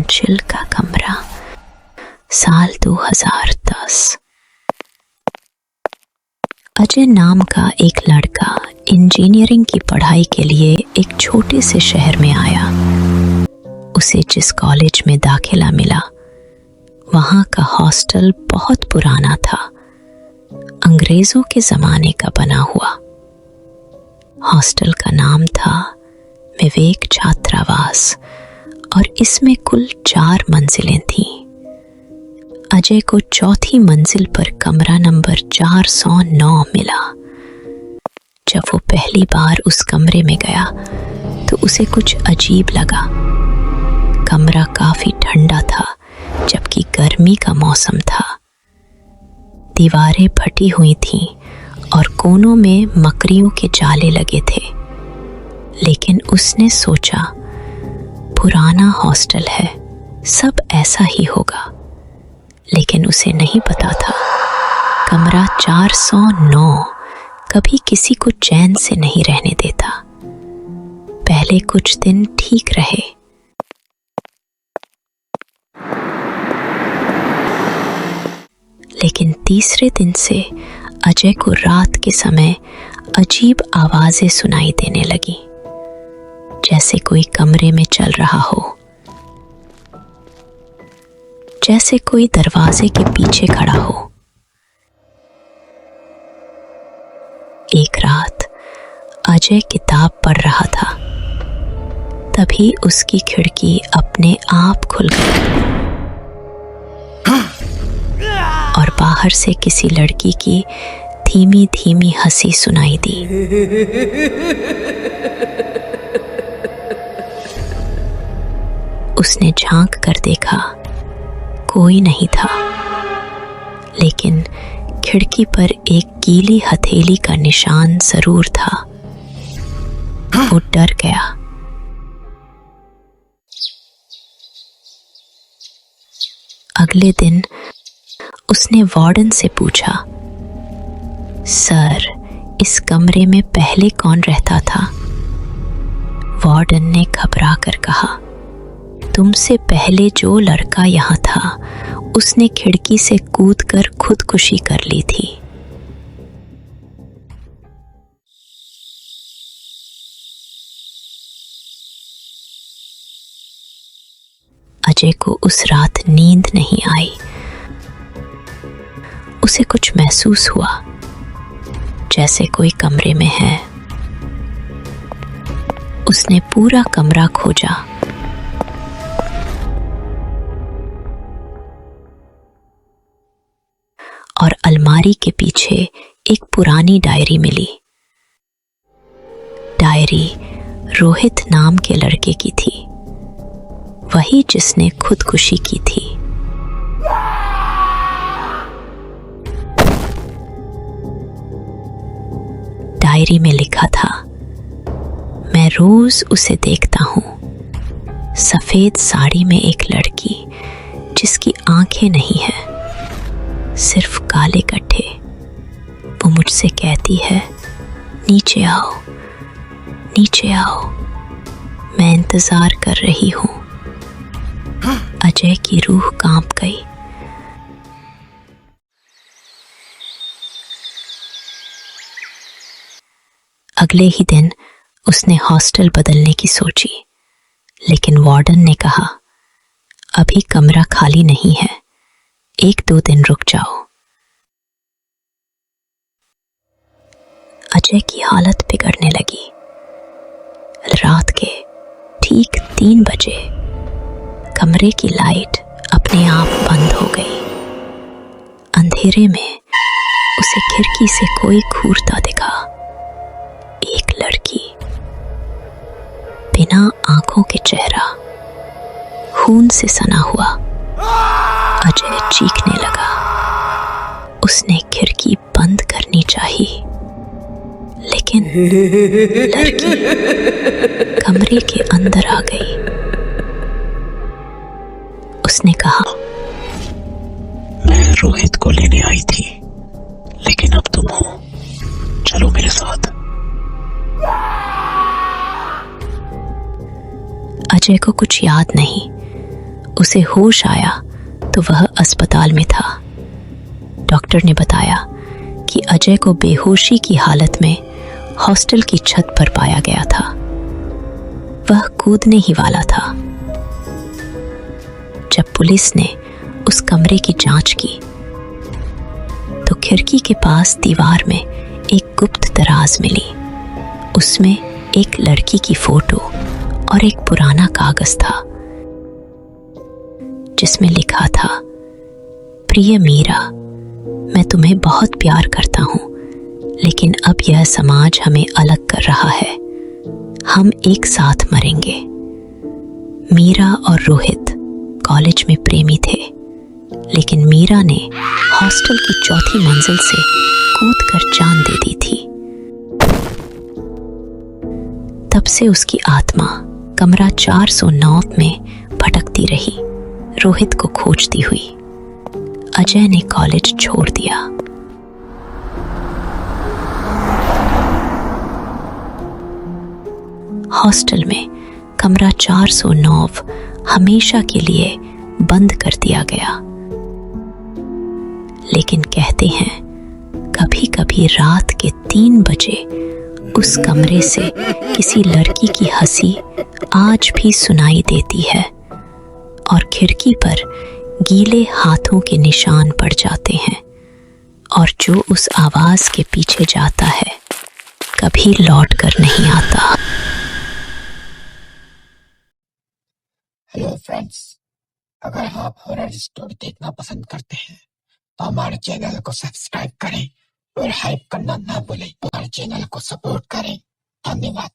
मंजिल का कमरा, साल 2010। अजय नाम का एक लड़का इंजीनियरिंग की पढ़ाई के लिए एक छोटे से शहर में आया। उसे जिस कॉलेज में दाखिला मिला, वहाँ का हॉस्टल बहुत पुराना था, अंग्रेजों के ज़माने का बना हुआ। हॉस्टल का नाम था विवेक छात्रावास और इसमें कुल 4 मंजिलें थीं। अजय को चौथी मंजिल पर कमरा नंबर 409 मिला। जब वो पहली बार उस कमरे में गया तो उसे कुछ अजीब लगा। कमरा काफी ठंडा था, जबकि गर्मी का मौसम था। दीवारें फटी हुई थीं और कोनों में मकड़ियों के जाले लगे थे। लेकिन उसने सोचा, पुराना हॉस्टल है, सब ऐसा ही होगा। लेकिन उसे नहीं पता था, कमरा 409 कभी किसी को चैन से नहीं रहने देता। पहले कुछ दिन ठीक रहे, लेकिन तीसरे दिन से अजय को रात के समय अजीब आवाजें सुनाई देने लगी, जैसे कोई कमरे में चल रहा हो, जैसे कोई दरवाजे के पीछे खड़ा हो। एक रात अजय किताब पढ़ रहा था, तभी उसकी खिड़की अपने आप खुल गई और बाहर से किसी लड़की की धीमी धीमी हंसी सुनाई दी। उसने झांक कर देखा, कोई नहीं था, लेकिन खिड़की पर एक गीली हथेली का निशान जरूर था। वो डर गया। अगले दिन उसने वार्डन से पूछा, सर, इस कमरे में पहले कौन रहता था? वार्डन ने घबरा कर कहा, तुमसे पहले जो लड़का यहाँ था, उसने खिड़की से कूदकर खुदकुशी कर ली थी। अजय को उस रात नींद नहीं आई। उसे कुछ महसूस हुआ, जैसे कोई कमरे में है। उसने पूरा कमरा खोजा, और अलमारी के पीछे एक पुरानी डायरी मिली। डायरी रोहित नाम के लड़के की थी, वही जिसने खुदकुशी की थी। डायरी में लिखा था, मैं रोज उसे देखता हूं, सफेद साड़ी में एक लड़की जिसकी आंखें नहीं है, सिर्फ काले गड्ढे। वो मुझसे कहती है, नीचे आओ, नीचे आओ, मैं इंतजार कर रही हूं। अजय की रूह कांप गई। अगले ही दिन उसने हॉस्टल बदलने की सोची, लेकिन वार्डन ने कहा, अभी कमरा खाली नहीं है, 1-2 दिन रुक जाओ। अजय की हालत बिगड़ने लगी। रात के ठीक 3 बजे कमरे की लाइट अपने आप बंद हो गई। अंधेरे में उसे खिड़की से कोई घूरता दिखा। एक लड़की, बिना आंखों के चेहरा, खून से सना हुआ। अजय चीखने लगा। उसने खिड़की बंद करनी चाहिए, लेकिन लड़की कमरे के अंदर आ गई। उसने कहा, मैं रोहित को लेने आई थी, लेकिन अब तुम हो, चलो मेरे साथ। अजय को कुछ याद नहीं। उसे होश आया तो वह अस्पताल में था। डॉक्टर ने बताया कि अजय को बेहोशी की हालत में हॉस्टल की छत पर पाया गया था। वह कूदने ही वाला था। जब पुलिस ने उस कमरे की जांच की तो खिड़की के पास दीवार में एक गुप्त दराज मिली। उसमें एक लड़की की फोटो और एक पुराना कागज था जिसमें लिखा था, प्रिय मीरा, मैं तुम्हें बहुत प्यार करता हूं, लेकिन अब यह समाज हमें अलग कर रहा है। हम एक साथ मरेंगे। मीरा और रोहित कॉलेज में प्रेमी थे, लेकिन मीरा ने हॉस्टल की चौथी मंजिल से कूदकर जान दे दी थी। तब से उसकी आत्मा कमरा 409 में भटकती रही, रोहित को खोजती हुई। अजय ने कॉलेज छोड़ दिया। हॉस्टल में कमरा 409 हमेशा के लिए बंद कर दिया गया। लेकिन कहते हैं, कभी कभी रात के 3 बजे उस कमरे से किसी लड़की की हंसी आज भी सुनाई देती है और खिड़की पर गीले हाथों के निशान पड़ जाते हैं, और जो उस आवाज के पीछे जाता है कभी लौट कर नहीं आता। हेलो फ्रेंड्स, अगर आप हॉरर स्टोरी देखना पसंद करते हैं तो हमारे चैनल को सब्सक्राइब करें और हाइप करना ना भूलें। हमारे चैनल को सपोर्ट करें। धन्यवाद।